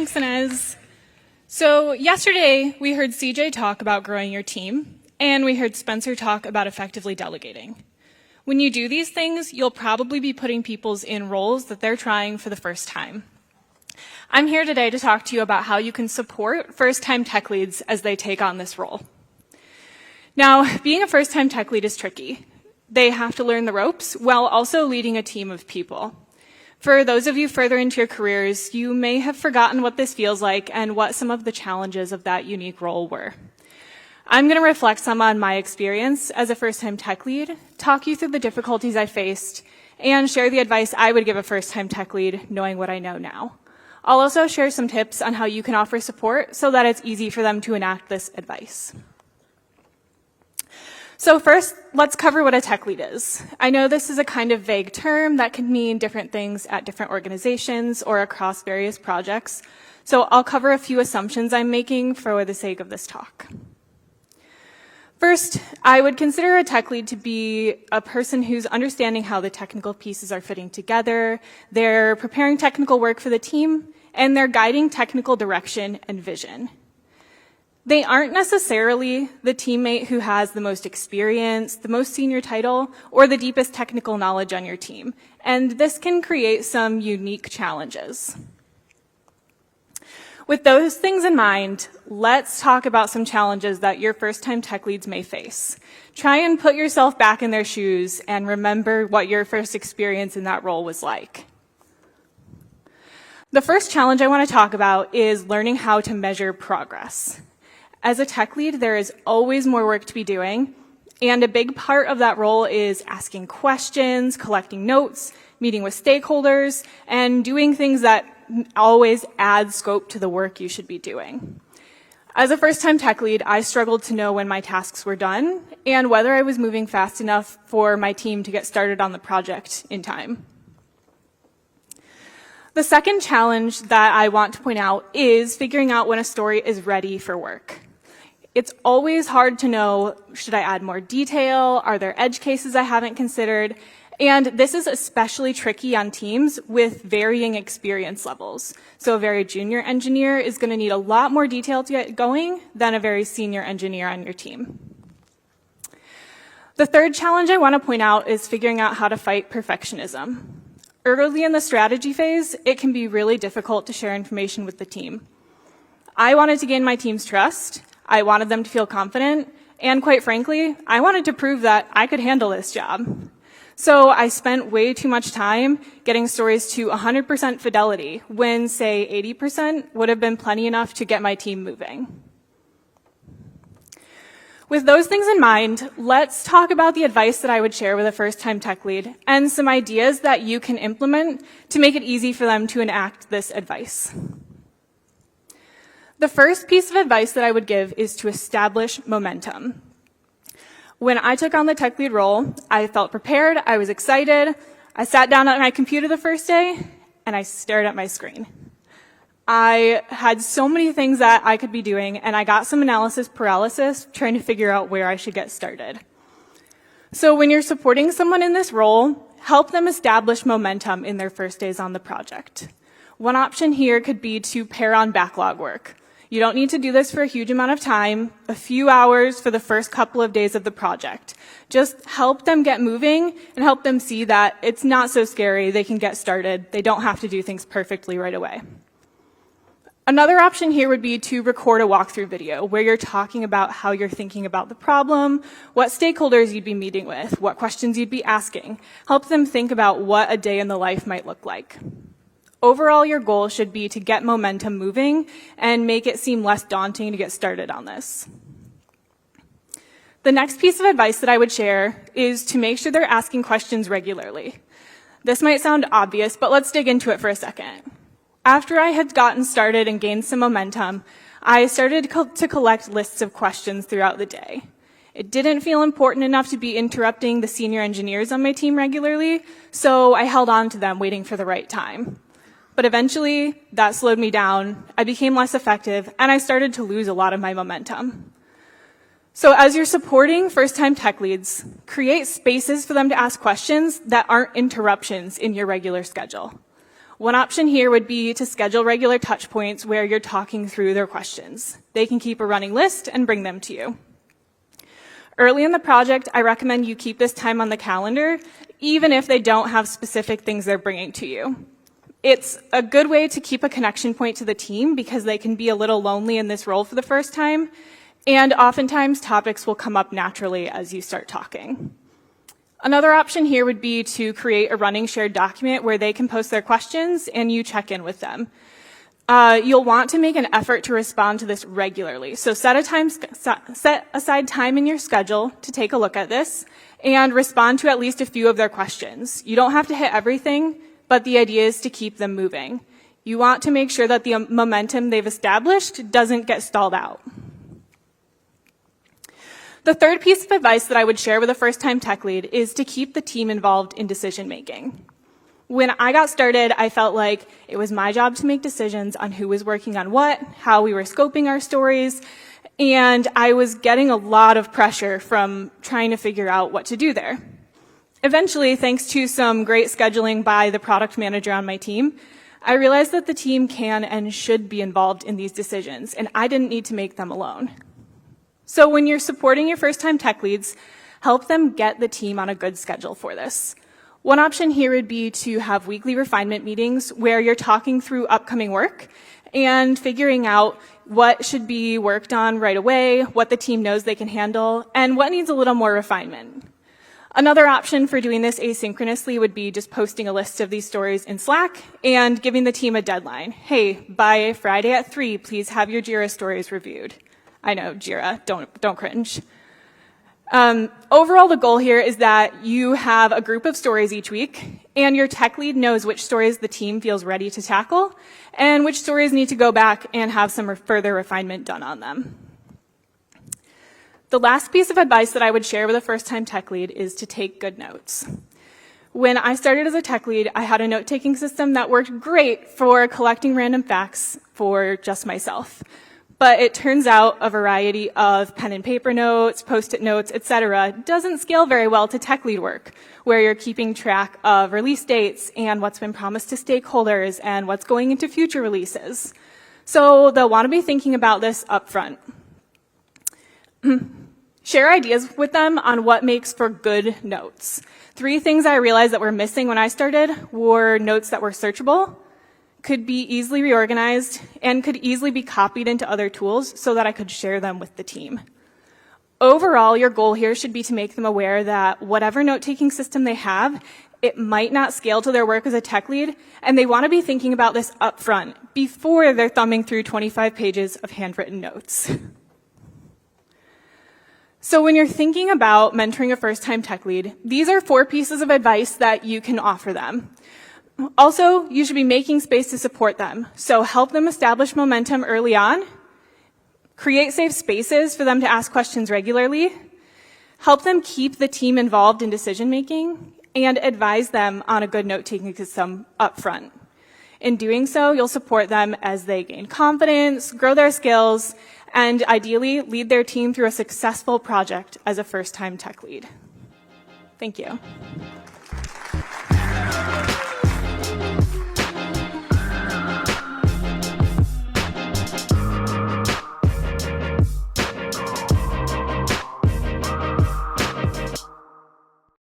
Thanks, Inez. So yesterday, we heard CJ talk about growing your team, and we heard Spencer talk about effectively delegating. When you do these things, you'll probably be putting people in roles that they're trying for the first time. I'm here today to talk to you about how you can support first-time tech leads as they take on this role. Now, being a first-time tech lead is tricky. They have to learn the ropes while also leading a team of people. For those of you further into your careers, you may have forgotten what this feels like and what some of the challenges of that unique role were. I'm going to reflect some on my experience as a first-time tech lead, talk you through the difficulties I faced, and share the advice I would give a first-time tech lead knowing what I know now. I'll also share some tips on how you can offer support so that it's easy for them to enact this advice. So first, let's cover what a tech lead is. I know this is a kind of vague term that can mean different things at different organizations or across various projects. So I'll cover a few assumptions I'm making for the sake of this talk. First, I would consider a tech lead to be a person who's understanding how the technical pieces are fitting together, they're preparing technical work for the team, and they're guiding technical direction and vision. They aren't necessarily the teammate who has the most experience, the most senior title, or the deepest technical knowledge on your team, and this can create some unique challenges. With those things in mind, let's talk about some challenges that your first-time tech leads may face. Try and put yourself back in their shoes and remember what your first experience in that role was like. The first challenge I want to talk about is learning how to measure progress. As a tech lead, there is always more work to be doing, and a big part of that role is asking questions, collecting notes, meeting with stakeholders, and doing things that always add scope to the work you should be doing. As a first-time tech lead, I struggled to know when my tasks were done and whether I was moving fast enough for my team to get started on the project in time. The second challenge that I want to point out is figuring out when a story is ready for work. It's always hard to know, should I add more detail? Are there edge cases I haven't considered? And this is especially tricky on teams with varying experience levels. So a very junior engineer is going to need a lot more detail to get going than a very senior engineer on your team. The third challenge I want to point out is figuring out how to fight perfectionism. Early in the strategy phase, it can be really difficult to share information with the team. I wanted to gain my team's trust. I wanted them to feel confident. And quite frankly, I wanted to prove that I could handle this job. So I spent way too much time getting stories to 100% fidelity when, say, 80% would have been plenty enough to get my team moving. With those things in mind, let's talk about the advice that I would share with a first-time tech lead and some ideas that you can implement to make it easy for them to enact this advice. The first piece of advice that I would give is to establish momentum. When I took on the tech lead role, I felt prepared, I was excited. I sat down at my computer the first day, and I stared at my screen. I had so many things that I could be doing, and I got some analysis paralysis trying to figure out where I should get started. So when you're supporting someone in this role, help them establish momentum in their first days on the project. One option here could be to pair on backlog work. You don't need to do this for a huge amount of time, a few hours for the first couple of days of the project. Just help them get moving and help them see that it's not so scary, they can get started, they don't have to do things perfectly right away. Another option here would be to record a walkthrough video where you're talking about how you're thinking about the problem, what stakeholders you'd be meeting with, what questions you'd be asking. Help them think about what a day in the life might look like. Overall, your goal should be to get momentum moving and make it seem less daunting to get started on this. The next piece of advice that I would share is to make sure they're asking questions regularly. This might sound obvious, but let's dig into it for a second. After I had gotten started and gained some momentum, I started to collect lists of questions throughout the day. It didn't feel important enough to be interrupting the senior engineers on my team regularly, so I held on to them waiting for the right time. But eventually, that slowed me down, I became less effective, and I started to lose a lot of my momentum. So as you're supporting first-time tech leads, create spaces for them to ask questions that aren't interruptions in your regular schedule. One option here would be to schedule regular touch points where you're talking through their questions. They can keep a running list and bring them to you. Early in the project, I recommend you keep this time on the calendar, even if they don't have specific things they're bringing to you. It's a good way to keep a connection point to the team because they can be a little lonely in this role for the first time, and oftentimes topics will come up naturally as you start talking. Another option here would be to create a running shared document where they can post their questions and you check in with them. You'll want to make an effort to respond to this regularly. So set aside time in your schedule to take a look at this and respond to at least a few of their questions. You don't have to hit everything, but the idea is to keep them moving. You want to make sure that the momentum they've established doesn't get stalled out. The third piece of advice that I would share with a first-time tech lead is to keep the team involved in decision-making. When I got started, I felt like it was my job to make decisions on who was working on what, how we were scoping our stories, and I was getting a lot of pressure from trying to figure out what to do there. Eventually, thanks to some great scheduling by the product manager on my team, I realized that the team can and should be involved in these decisions, and I didn't need to make them alone. So when you're supporting your first-time tech leads, help them get the team on a good schedule for this. One option here would be to have weekly refinement meetings where you're talking through upcoming work and figuring out what should be worked on right away, what the team knows they can handle, and what needs a little more refinement. Another option for doing this asynchronously would be just posting a list of these stories in Slack and giving the team a deadline. Hey, by Friday at 3, please have your Jira stories reviewed. I know, Jira, don't cringe. Overall, the goal here is that you have a group of stories each week, and your tech lead knows which stories the team feels ready to tackle, and which stories need to go back and have some further refinement done on them. The last piece of advice that I would share with a first-time tech lead is to take good notes. When I started as a tech lead, I had a note-taking system that worked great for collecting random facts for just myself. But it turns out a variety of pen and paper notes, post-it notes, etc. doesn't scale very well to tech lead work, where you're keeping track of release dates and what's been promised to stakeholders and what's going into future releases. So they'll want to be thinking about this up front. Share ideas with them on what makes for good notes. 3 things I realized that were missing when I started were notes that were searchable, could be easily reorganized, and could easily be copied into other tools so that I could share them with the team. Overall, your goal here should be to make them aware that whatever note-taking system they have, it might not scale to their work as a tech lead, and they want to be thinking about this up front before they're thumbing through 25 pages of handwritten notes. So when you're thinking about mentoring a first-time tech lead, these are 4 pieces of advice that you can offer them. Also, you should be making space to support them. So help them establish momentum early on, create safe spaces for them to ask questions regularly, help them keep the team involved in decision-making, and advise them on a good note-taking system up front. In doing so, you'll support them as they gain confidence, grow their skills, and ideally lead their team through a successful project as a first-time tech lead. Thank you.